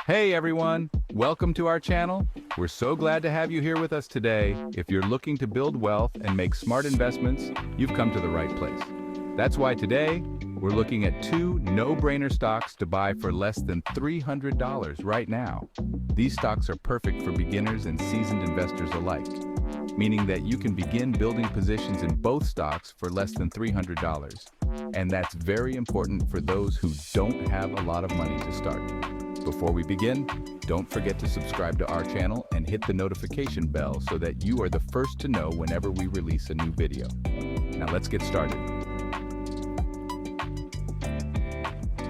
Hey everyone, welcome to our channel. We're so glad to have you here with us today. If you're looking to build wealth and make smart investments, you've come to the right place. That's why today, we're looking at two no-brainer stocks to buy for less than $300 right now. These stocks are perfect for beginners and seasoned investors alike, meaning that you can begin building positions in both stocks for less than $300. And that's very important for those who don't have a lot of money to start. Before we begin, don't forget to subscribe to our channel and hit the notification bell so that you are the first to know whenever we release a new video. Now let's get started.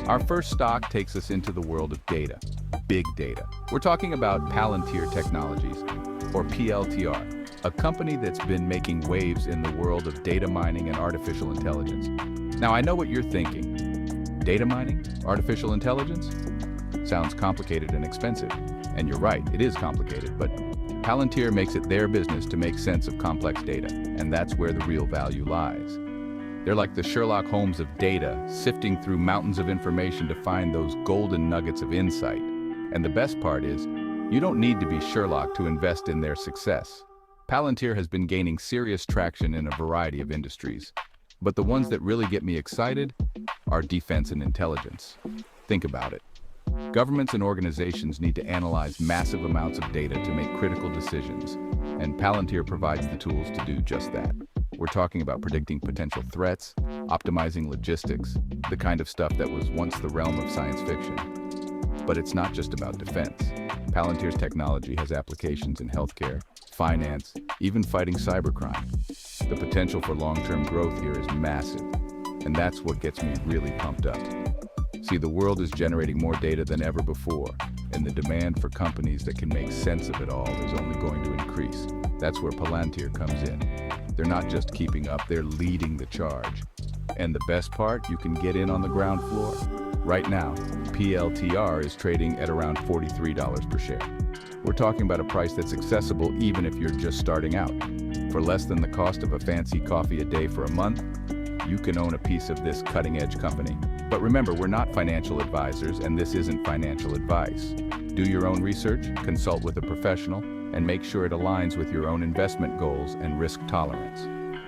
Our first stock takes us into the world of data, big data. We're talking about Palantir Technologies, or PLTR, a company that's been making waves in the world of data mining and artificial intelligence. Now I know what you're thinking. Data mining? Artificial intelligence? Sounds complicated and expensive. And you're right, it is complicated, but Palantir makes it their business to make sense of complex data, and that's where the real value lies. They're like the Sherlock Holmes of data, sifting through mountains of information to find those golden nuggets of insight. And the best part is, you don't need to be Sherlock to invest in their success. Palantir has been gaining serious traction in a variety of industries, but the ones that really get me excited are defense and intelligence. Think about it. Governments and organizations need to analyze massive amounts of data to make critical decisions, and Palantir provides the tools to do just that. We're talking about predicting potential threats, optimizing logistics, the kind of stuff that was once the realm of science fiction. But it's not just about defense. Palantir's technology has applications in healthcare, finance, even fighting cybercrime. The potential for long-term growth here is massive, and that's what gets me really pumped up. See, the world is generating more data than ever before, and the demand for companies that can make sense of it all is only going to increase. That's where Palantir comes in. They're not just keeping up, they're leading the charge. And the best part, you can get in on the ground floor. Right now, PLTR is trading at around $43 per share. We're talking about a price that's accessible even if you're just starting out. For less than the cost of a fancy coffee a day for a month, you can own a piece of this cutting-edge company. But remember, we're not financial advisors, and this isn't financial advice. Do your own research, consult with a professional, and make sure it aligns with your own investment goals and risk tolerance.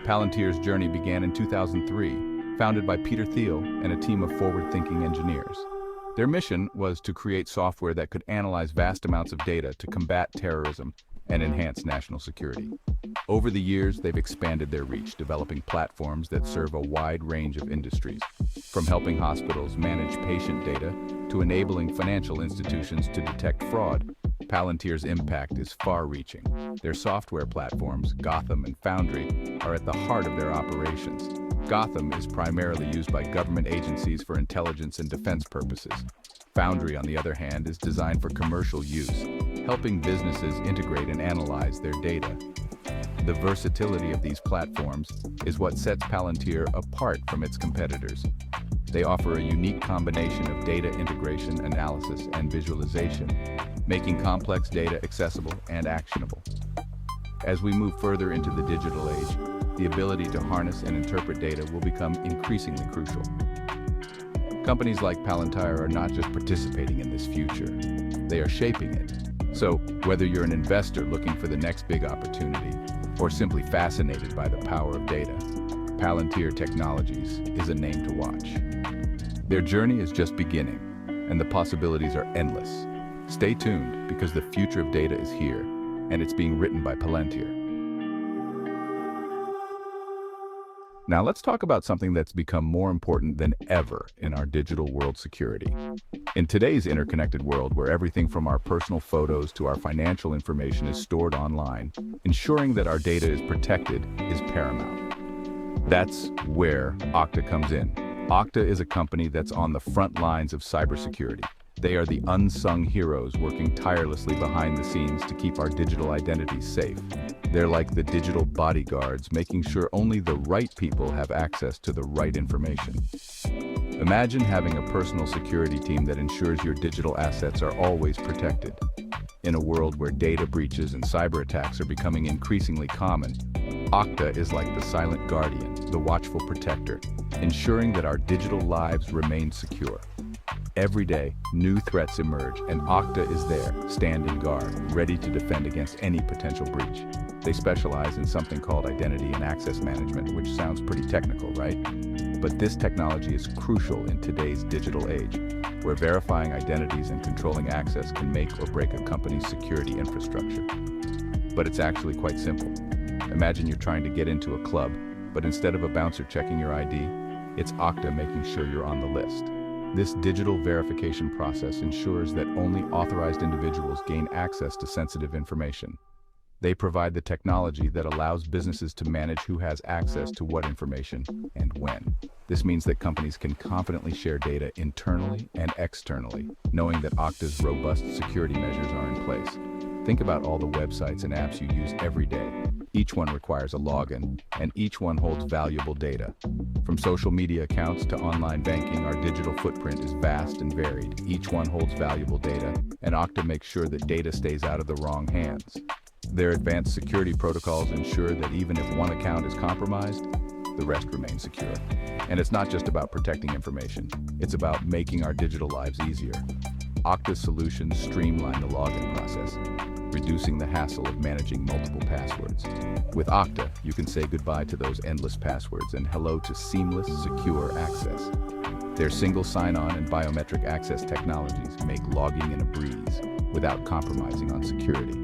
Palantir's journey began in 2003, founded by Peter Thiel and a team of forward-thinking engineers. Their mission was to create software that could analyze vast amounts of data to combat terrorism and enhance national security. Over the years, they've expanded their reach, developing platforms that serve a wide range of industries, from helping hospitals manage patient data to enabling financial institutions to detect fraud. Palantir's impact is far-reaching. Their software platforms, Gotham and Foundry, are at the heart of their operations. Gotham is primarily used by government agencies for intelligence and defense purposes. Foundry, on the other hand, is designed for commercial use, helping businesses integrate and analyze their data. The versatility of these platforms is what sets Palantir apart from its competitors. They offer a unique combination of data integration, analysis, and visualization, making complex data accessible and actionable. As we move further into the digital age, the ability to harness and interpret data will become increasingly crucial. Companies like Palantir are not just participating in this future, they are shaping it. So, whether you're an investor looking for the next big opportunity, or simply fascinated by the power of data, Palantir Technologies is a name to watch. Their journey is just beginning, and the possibilities are endless. Stay tuned, because the future of data is here, and it's being written by Palantir. Now let's talk about something that's become more important than ever in our digital world: security. In today's interconnected world, where everything from our personal photos to our financial information is stored online, ensuring that our data is protected is paramount. That's where Okta comes in. Okta is a company that's on the front lines of cybersecurity. They are the unsung heroes working tirelessly behind the scenes to keep our digital identities safe. They're like the digital bodyguards, making sure only the right people have access to the right information. Imagine having a personal security team that ensures your digital assets are always protected. In a world where data breaches and cyber attacks are becoming increasingly common, Okta is like the silent guardian, the watchful protector, ensuring that our digital lives remain secure. Every day, new threats emerge, and Okta is there, standing guard, ready to defend against any potential breach. They specialize in something called identity and access management, which sounds pretty technical, right? But this technology is crucial in today's digital age, where verifying identities and controlling access can make or break a company's security infrastructure. But it's actually quite simple. Imagine you're trying to get into a club, but instead of a bouncer checking your ID, it's Okta making sure you're on the list. This digital verification process ensures that only authorized individuals gain access to sensitive information. They provide the technology that allows businesses to manage who has access to what information and when. This means that companies can confidently share data internally and externally, knowing that Okta's robust security measures are in place. Think about all the websites and apps you use every day. Each one requires a login, and each one holds valuable data. From social media accounts to online banking, our digital footprint is vast and varied. Each one holds valuable data, and Okta makes sure that data stays out of the wrong hands. Their advanced security protocols ensure that even if one account is compromised, the rest remain secure. And it's not just about protecting information, it's about making our digital lives easier. Okta's solutions streamline the login process, reducing the hassle of managing multiple passwords. With Okta, you can say goodbye to those endless passwords and hello to seamless, secure access. Their single sign-on and biometric access technologies make logging in a breeze without compromising on security.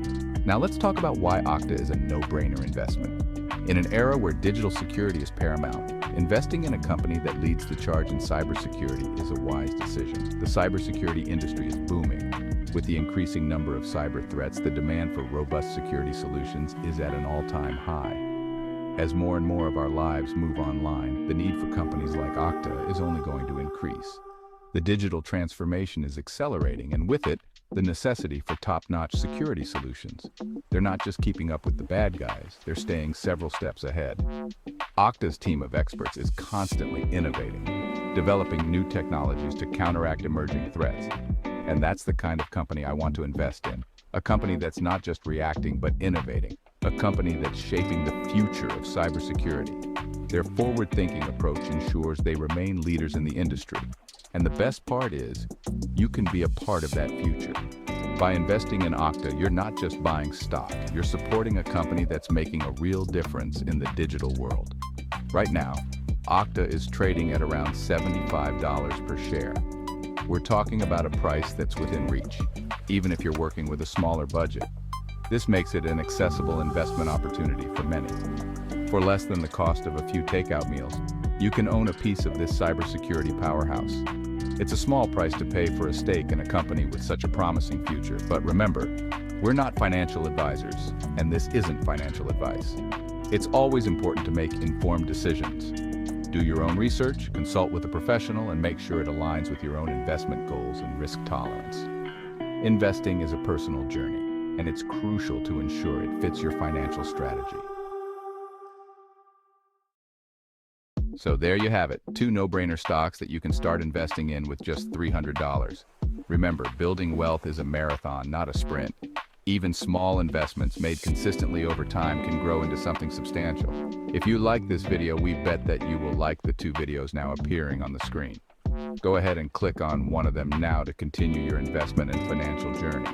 Now let's talk about why Okta is a no-brainer investment. In an era where digital security is paramount, investing in a company that leads the charge in cybersecurity is a wise decision. The cybersecurity industry is booming. With the increasing number of cyber threats, the demand for robust security solutions is at an all-time high. As more and more of our lives move online, the need for companies like Okta is only going to increase. The digital transformation is accelerating, and with it, the necessity for top-notch security solutions. They're not just keeping up with the bad guys, they're staying several steps ahead. Okta's team of experts is constantly innovating, developing new technologies to counteract emerging threats. And that's the kind of company I want to invest in. A company that's not just reacting, but innovating. A company that's shaping the future of cybersecurity. Their forward-thinking approach ensures they remain leaders in the industry. And the best part is, you can be a part of that future. By investing in Okta, you're not just buying stock, you're supporting a company that's making a real difference in the digital world. Right now, Okta is trading at around $75 per share. We're talking about a price that's within reach, even if you're working with a smaller budget. This makes it an accessible investment opportunity for many. For less than the cost of a few takeout meals, you can own a piece of this cybersecurity powerhouse. It's a small price to pay for a stake in a company with such a promising future. But remember, we're not financial advisors, and this isn't financial advice. It's always important to make informed decisions. Do your own research, consult with a professional, and make sure it aligns with your own investment goals and risk tolerance. Investing is a personal journey, and it's crucial to ensure it fits your financial strategy. So there you have it, 2 no-brainer stocks that you can start investing in with just $300. Remember, building wealth is a marathon, not a sprint. Even small investments made consistently over time can grow into something substantial. If you like this video, we bet that you will like the 2 videos now appearing on the screen. Go ahead and click on one of them now to continue your investment and financial journey.